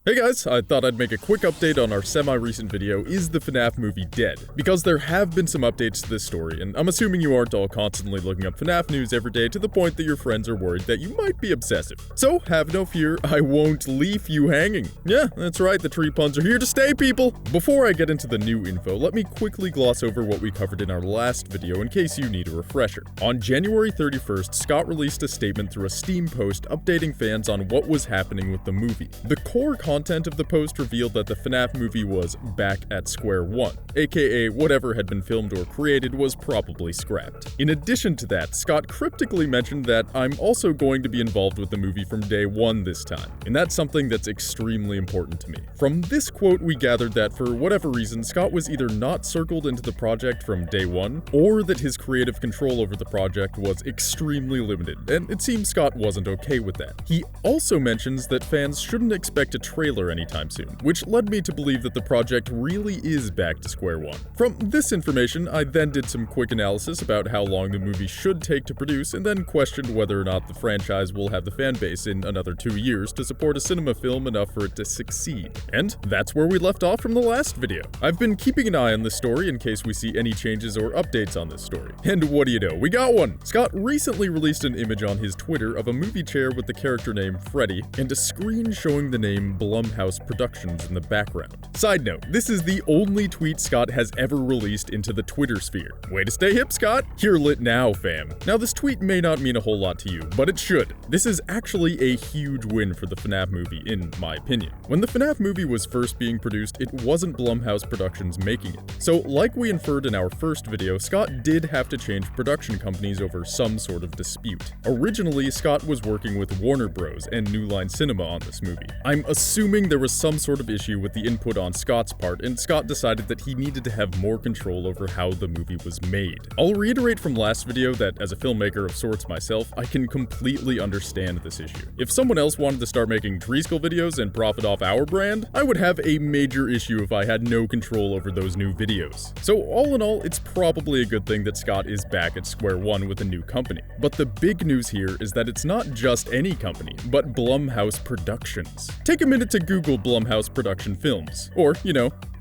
Hey guys, I thought I'd make a quick update on our semi-recent video, Is the FNAF movie dead? Because there have been some updates to this story, and I'm assuming you aren't all constantly looking up FNAF news every day to the point that your friends are worried that you might be obsessive. So, have no fear, I won't leave you hanging. Yeah, that's right, the tree puns are here to stay, people! Before I get into the new info, let me quickly gloss over what we covered in our last video in case you need a refresher. On January 31st, Scott released a statement through a Steam post updating fans on what was happening with the movie. The core content of the post revealed that the FNAF movie was back at square one, aka whatever had been filmed or created was probably scrapped. In addition to that, Scott cryptically mentioned that I'm also going to be involved with the movie from day one this time, and that's something that's extremely important to me. From this quote, we gathered that for whatever reason, Scott was either not circled into the project from day one, or that his creative control over the project was extremely limited, and it seems Scott wasn't okay with that. He also mentions that fans shouldn't expect a trailer anytime soon, which led me to believe that the project really is back to square one. From this information, I then did some quick analysis about how long the movie should take to produce, and then questioned whether or not the franchise will have the fan base in another 2 years to support a cinema film enough for it to succeed. And that's where we left off from the last video. I've been keeping an eye on this story in case we see any changes or updates on this story. And what do you know, we got one! Scott recently released an image on his Twitter of a movie chair with the character name Freddy, and a screen showing the name Blumhouse Productions in the background. Side note, this is the only tweet Scott has ever released into the Twitter sphere. Way to stay hip, Scott! You're lit now, fam. Now this tweet may not mean a whole lot to you, but it should. This is actually a huge win for the FNAF movie, in my opinion. When the FNAF movie was first being produced, it wasn't Blumhouse Productions making it. So, like we inferred in our first video, Scott did have to change production companies over some sort of dispute. Originally, Scott was working with Warner Bros. And New Line Cinema on this movie. I'm assuming there was some sort of issue with the input on Scott's part, and Scott decided that he needed to have more control over how the movie was made. I'll reiterate from last video that as a filmmaker of sorts myself, I can completely understand this issue. If someone else wanted to start making Treesicle videos and profit off our brand, I would have a major issue if I had no control over those new videos. So all in all, it's probably a good thing that Scott is back at square one with a new company. But the big news here is that it's not just any company, but Blumhouse Productions. Take a minute to Google Blumhouse Production Films, or,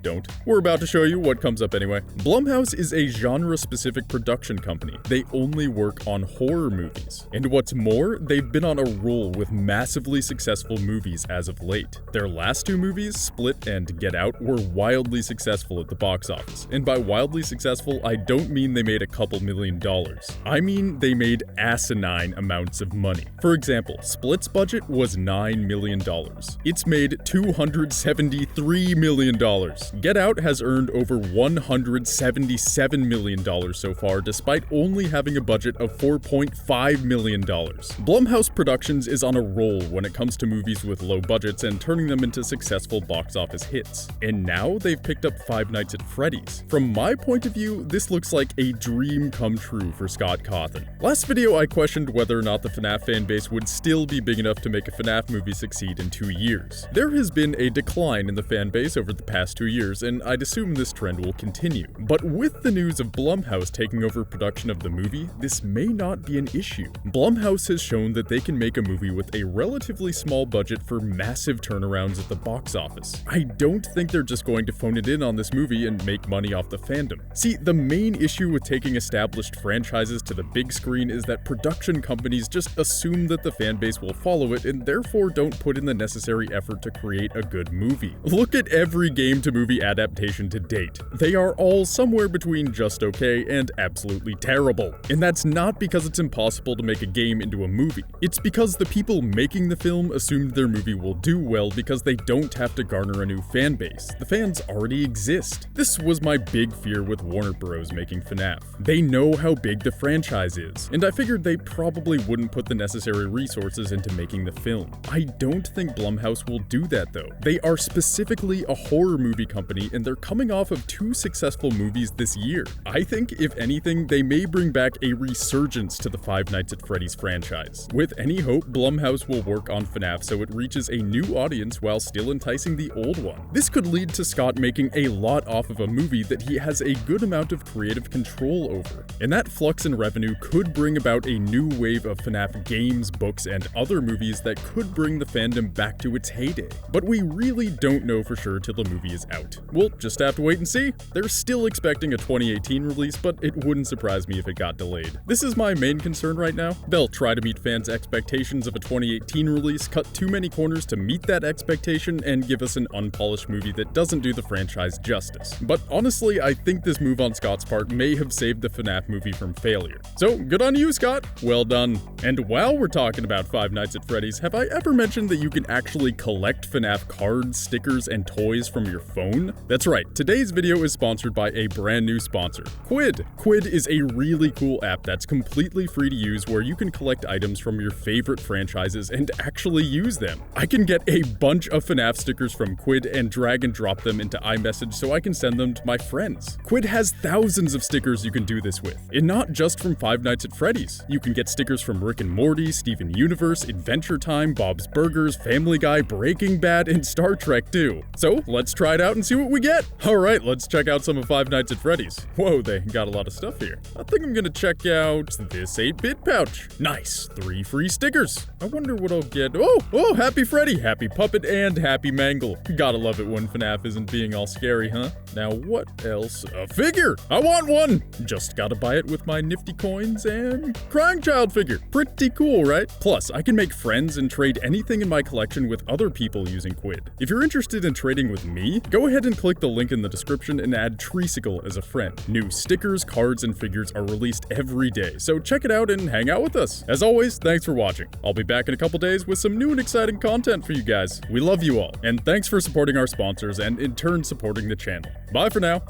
don't. We're about to show you what comes up anyway. Blumhouse is a genre-specific production company. They only work on horror movies. And what's more, they've been on a roll with massively successful movies as of late. Their last two movies, Split and Get Out, were wildly successful at the box office. And by wildly successful, I don't mean they made a couple $1 million. I mean they made asinine amounts of money. For example, Split's budget was $9 million. It's made $273 million. Get Out has earned over $177 million so far, despite only having a budget of $4.5 million. Blumhouse Productions is on a roll when it comes to movies with low budgets and turning them into successful box office hits. And now they've picked up Five Nights at Freddy's. From my point of view, this looks like a dream come true for Scott Cawthon. Last video I questioned whether or not the FNAF fan base would still be big enough to make a FNAF movie succeed in 2 years. There has been a decline in the fan base over the past 2 years, and I'd assume this trend will continue. But with the news of Blumhouse taking over production of the movie, this may not be an issue. Blumhouse has shown that they can make a movie with a relatively small budget for massive turnarounds at the box office. I don't think they're just going to phone it in on this movie and make money off the fandom. See, the main issue with taking established franchises to the big screen is that production companies just assume that the fan base will follow it and therefore don't put in the necessary effort to create a good movie. Look at every game-to-movie adaptation to date. They are all somewhere between just okay and absolutely terrible. And that's not because it's impossible to make a game into a movie. It's because the people making the film assumed their movie will do well because they don't have to garner a new fan base. The fans already exist. This was my big fear with Warner Bros. Making FNAF. They know how big the franchise is, and I figured they probably wouldn't put the necessary resources into making the film. I don't think Blumhouse will do that though. They are specifically a horror movie company, and they're coming off of 2 successful movies this year. I think, if anything, they may bring back a resurgence to the Five Nights at Freddy's franchise. With any hope, Blumhouse will work on FNAF so it reaches a new audience while still enticing the old one. This could lead to Scott making a lot off of a movie that he has a good amount of creative control over. And that flux in revenue could bring about a new wave of FNAF games, books, and other movies that could bring the fandom back to its heyday. But we really don't know for sure till the movie is out. We'll just have to wait and see. They're still expecting a 2018 release, but it wouldn't surprise me if it got delayed. This is my main concern right now. They'll try to meet fans' expectations of a 2018 release, cut too many corners to meet that expectation, and give us an unpolished movie that doesn't do the franchise justice. But honestly, I think this move on Scott's part may have saved the FNAF movie from failure. So good on you, Scott. Well done. And while we're talking about Five Nights at Freddy's, have I ever mentioned that you can actually collect FNAF cards, stickers, and toys from your phone? That's right, today's video is sponsored by a brand new sponsor, Quid. Quid is a really cool app that's completely free to use where you can collect items from your favorite franchises and actually use them. I can get a bunch of FNAF stickers from Quid and drag and drop them into iMessage so I can send them to my friends. Quid has thousands of stickers you can do this with, and not just from Five Nights at Freddy's. You can get stickers from Rick and Morty, Steven Universe, Adventure Time, Bob's Burgers, Family Guy, Breaking Bad, and Star Trek too. So let's try it out and see what we get. Alright, let's check out some of Five Nights at Freddy's. Whoa, they got a lot of stuff here. I think I'm gonna check out this 8-bit pouch. Nice, 3 free stickers. I wonder what I'll get. Oh, Happy Freddy, Happy Puppet, and Happy Mangle. Gotta love it when FNAF isn't being all scary, huh? Now what else? A figure! I want one! Just gotta buy it with my nifty coins and Crying Child figure. Pretty cool, right? Plus, I can make friends and trade anything in my collection with other people using Quid. If you're interested in trading with me, go ahead and click the link in the description and add Treesicle as a friend. New stickers, cards, and figures are released every day, so check it out and hang out with us. As always, thanks for watching. I'll be back in a couple days with some new and exciting content for you guys. We love you all, and thanks for supporting our sponsors and in turn supporting the channel. Bye for now.